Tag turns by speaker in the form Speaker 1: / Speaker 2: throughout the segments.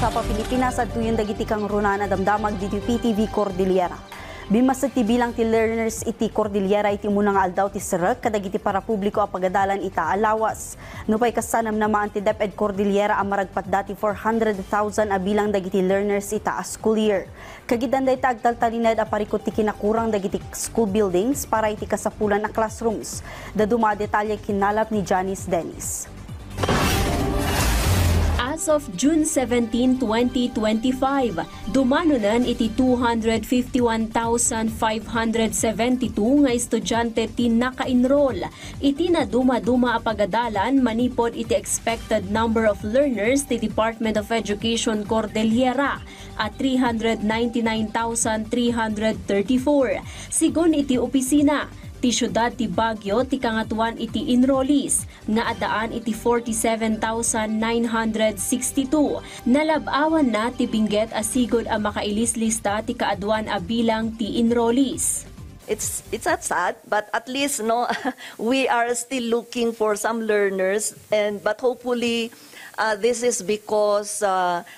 Speaker 1: sa Pilipinas at tuyon dagiti kang runana damdamag diti PTV Cordillera. Bimasag ti bilang ti learners iti Cordillera iti muna nga aldaw ti Serek kadagiti para publiko a pagadalan ita alawas. Nupay kasanam naman ti DepEd Cordillera ang maragpat dati 400,000 a bilang dagiti learners ita a school year. Kagidan day agtaltalinad a parikot ti kinakurang dagiti school buildings para iti kasapulan a classrooms. Daduma detalye kinalap ni Janice Dennis.
Speaker 2: As of June 17, 2025, dumanunan iti 251,572 nga estudyante ti naka-enroll. Iti na duma-duma a pagadalan manipod iti expected number of learners ti Department of Education Cordillera at 399,334. Sigon iti opisina ti syudad ti Baguio ti kangatuan iti enrollees nga adaan iti 47,962. Nalabawan na ti Benguet asigod a makailis-lista ti kaaduan a bilang ti enrollees.
Speaker 3: It's not sad, but at least we are still looking for some learners, but hopefully this is because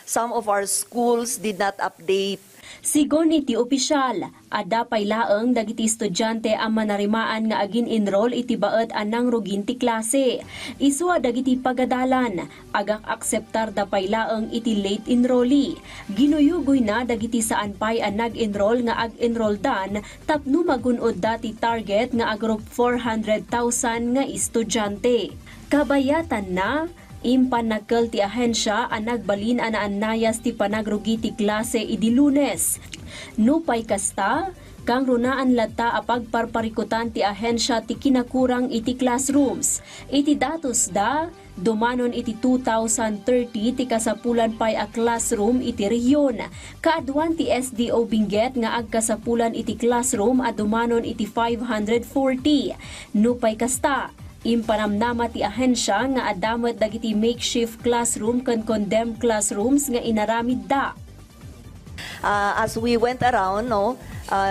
Speaker 3: some of our schools did not update.
Speaker 2: Sigon iti opisyal, adda pay laeng dagiti estudyante ang manarimaan nga agin enroll iti baet anang rugin ti klase. Isua dagiti pagadalan, agak akseptar da pay laeng iti late enrollee. Ginuyugoy na dagiti saan pay ang nag-enroll nga ag-enroll dan tapno magunod dati target nga agrup 400,000 nga estudyante. Kabayatan na impanagkel ti ahensya ang nagbalin anaanayas ti panagrugi ti klase idi Lunes. Nupay kasta, kang runaan lata a pagparparikutan ti ahensya ti kinakurang iti classrooms. Iti datos da, dumanon iti 2,030 ti kasapulan pay a classroom iti rehiyon. Kaaduan ti SDO Benguet nga agkasapulan iti classroom at dumanon iti 540. Nupay kasta, impanamnama ti ahensya nga adamot dagiti makeshift classroom ken condemned classrooms nga inaramid da.
Speaker 3: As we went around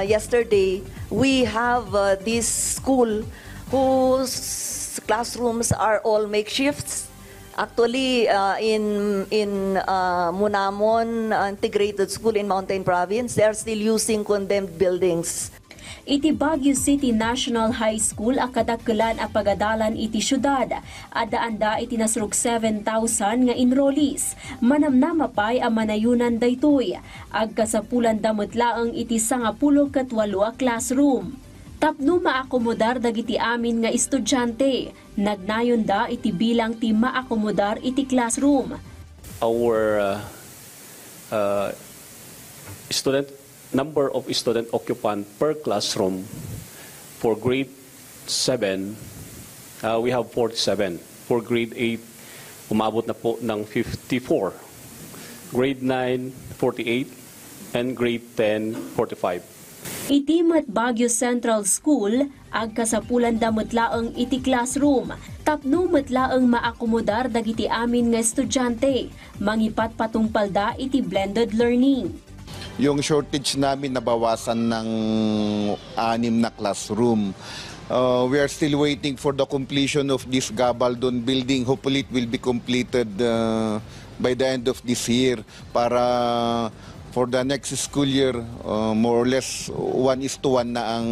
Speaker 3: yesterday, we have this school whose classrooms are all makeshifts. Actually, in Munamon Integrated School in Mountain Province, they are still using condemned buildings.
Speaker 2: Iti Baguio City National High School akadakkelan a pagadalan iti syudad. Adaanda iti nasruk 7,000 nga enrollees. Manamnama pay a manayunan daytoy. Agkasapulan damot laeng iti 98 a classroom. Tapno maakomodar dagiti amin nga estudyante. Nagnayon da iti bilang ti maakomodar iti classroom.
Speaker 4: Our number of student occupant per classroom for grade 7, we have 47. For grade 8, umabot na po ng 54. Grade 9, 48. And grade 10, 45.
Speaker 2: Itimat Baguio Central School, agkasapulan damot laeng iti classroom. Tapno metlaeng maakomodar dagiti amin nga estudyante. Mangipat patungpalda iti blended learning.
Speaker 5: Yung shortage namin nabawasan ng 6 na classroom. We are still waiting for the completion of this Gabaldon building. Hopefully it will be completed by the end of this year para for the next school year, more or less 1:1 na ang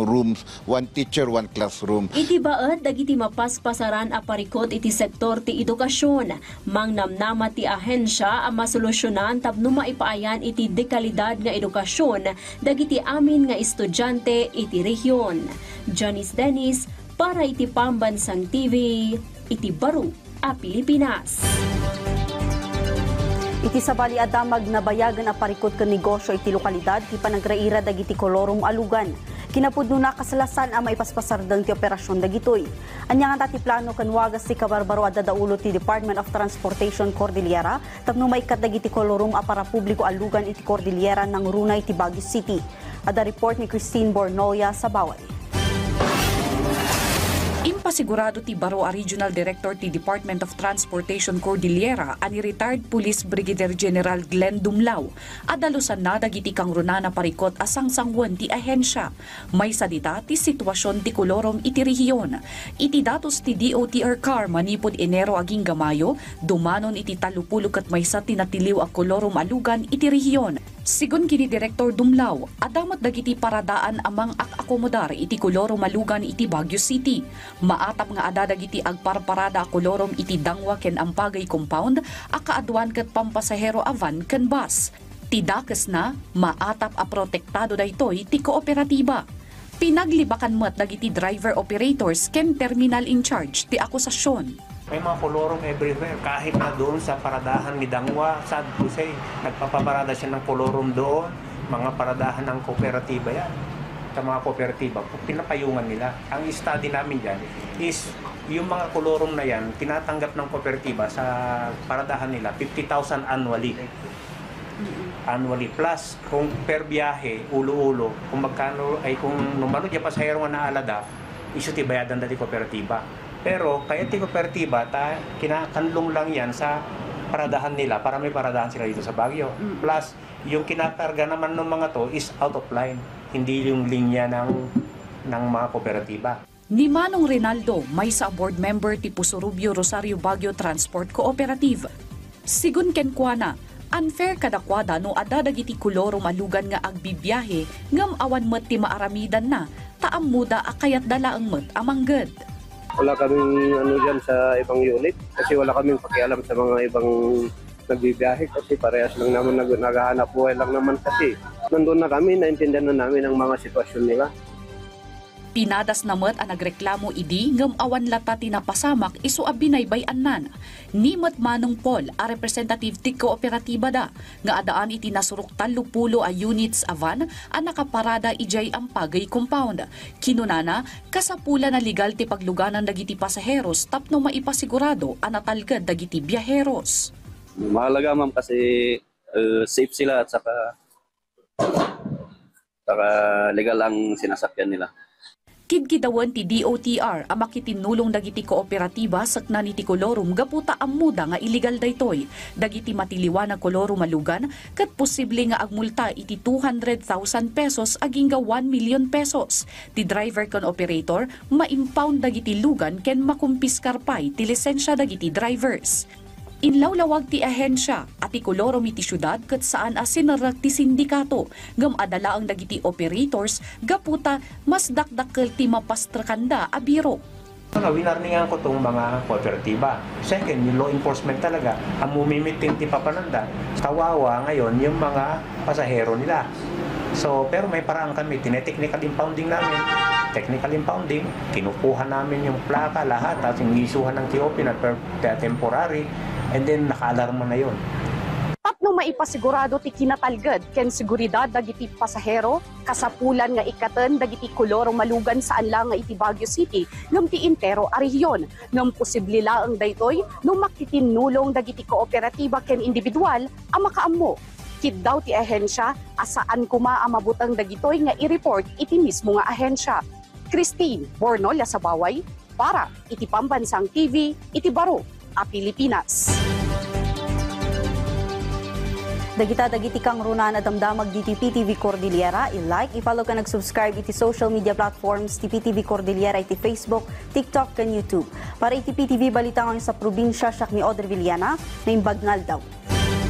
Speaker 5: rooms, 1 teacher, 1 classroom.
Speaker 2: Iti baet dagiti mapaspasaran a parikot iti sektor ti edukasyon. Mangnamnama ti ahensya a masolusyonan tapno maipaayan iti dekalidad nga edukasyon dagiti amin nga estudyante iti rehiyon. Janice Dennis para iti Pambansang TV, iti Baro a Pilipinas.
Speaker 1: Iti sabali adamag na bayagan a parikot ken negosyo iti lokalidad ti panagraira dagiti kolorum alugan. Kinapudno na kasalasan a maipaspasardeng ti operasyon dagitoy. Anyangan tati plano ken wagas ti kabarbaro a dadaulo ti Department of Transportation Cordillera tapno maikat dagiti kolorum a para publiko alugan iti Cordillera ng Runay ti Baguio City. Ada report ni Christine Bornoya sa Baway.
Speaker 6: Impasigurado ti Baro a Regional Director ti Department of Transportation Cordillera ani retired Police Brigadier General Glenn Dumlao adalusan na dagiti kang runana parikot asang sangwan ti ahensya. May sadita ti sitwasyon ti kolorom iti rehiyon. Iti datos ti DOTR car manipod Enero aging Gamayo, dumanon iti 30 ket maysa tinatiliw a kolorom alugan iti rehiyon. Sigun kini Direktor Dumlao, adamat dagiti paradaan amang akakomodar iti kolorom malugan iti Baguio City. Maatap nga ada dagiti agparparada kolorom iti Dangwa ken Ampagay compound, akaadwan ket pampasahero a van ken bus. Tidakes na, maatap a protektado daytoy ti kooperatiba. Pinaglibakan met dagiti driver operators ken terminal in charge ti akusasyon.
Speaker 7: May mga kolorom everywhere. Kahit na doon sa paradahan ni Dangwa, sad to say, nagpapaparada siya ng kolorom doon. Mga paradahan ng kooperatiba yan. Sa mga kooperatiba, pinapayungan nila. Ang study namin dyan is yung mga kolorom na yan, tinatanggap ng kooperatiba sa paradahan nila, 50,000 annually. Annually. Plus, kung per biyahe, ulo-ulo, kung magkano, ay kung numano dyan pasahero nga naalada, iso ti bayadan dati kooperatiba. Pero kaya ti kooperatiba, kinakanlong lang yan sa paradahan nila para may paradahan sila dito sa Baguio. Plus, yung kinakarga naman ng mga to is out of line. Hindi yung linya ng mga kooperatiba.
Speaker 6: Ni Manong Rinaldo, may sa board member ti Pusurubio Rosario Baguio Transport Cooperative. Sigun ken kuana, unfair kadakwada no ada dagiti koloro malugan nga agbibiyahe ngam awan met ti maaramidan na taam muda akayat dalaang met amangged.
Speaker 8: Wala kaming dyan sa ibang unit kasi wala kaming pakialam sa mga ibang nagbibiyahe kasi parehas lang naman naghahanap buhay lang naman kasi. Nandun na kami, naintindihan na namin ang mga sitwasyon nila.
Speaker 6: Pinadas na met ang nagreklamo idi ngam awan lata tinapasamak isu a binaybayan nan. Ni met Manong Paul a representative ti kooperatiba da nga adaan iti nasurok 30 a units avan a nakaparada ijay Ampagay compound. Kinunana kasapula na legal ti pagluganan dagiti pasaheros tapno maipasigurado a natalged dagiti biyaheros.
Speaker 8: Mahalaga ma'am kasi safe sila at saka legal ang sinasakyan nila.
Speaker 6: Kidkidawan ti DOTR ang makitinulong dagiti kooperatiba sakna ni ti kolorum gaputa amuda nga illegal daytoy. Dagiti matiliwan na kolorum malugan ket posible nga agmulta iti 200,000 pesos aging 1 million pesos. Ti driver kon operator ma-impound dagiti lugan ken makumpiskarpay ti lisensya dagiti drivers. Inlawlawag ti ahensya at ti kolorom iti syudad ket saan asinarag ti sindikato ngam adala ang dagiti operators gaputa mas dakdakkel ti mapastrakanda a biro.
Speaker 7: Winarningan ko itong mga kooperatiba. Second, yung law enforcement talaga ang mumimiting ti papananda. Kawawa ngayon yung mga pasahero nila. So, pero may paraan kami, tinetechnical impounding namin. Technical impounding, kinukuha namin yung plaka, lahat, at yung isuhan ng TOP na temporary, and then naka-alarma na yun.
Speaker 9: Tapno maipasigurado ti kinatalged ken seguridad dagiti pasahero, kasapulan nga ikaten dagiti koloro malugan saan lang nga iti Baguio City ngem ti intero a rehiyon. Ngem posible laeng daytoy no makitinulong dagiti kooperatiba ken individual a makaammo. Kid daw ti ahensya asaan kuma a mabutang dagitoy nga i-report iti mismo nga ahensya. Christine Bornola sa Baway para iti Pambansang TV iti Baro a Pilipinas.
Speaker 1: Dagiti kang runan at damdamag di PTV Cordillera, i-like, i-follow ka nag-subscribe iti social media platforms ti PTV Cordillera iti Facebook, TikTok, kan YouTube. Para iti PTV balita ngayon sa probinsya, siya ni Audrey Villana, na imbag ngal daw.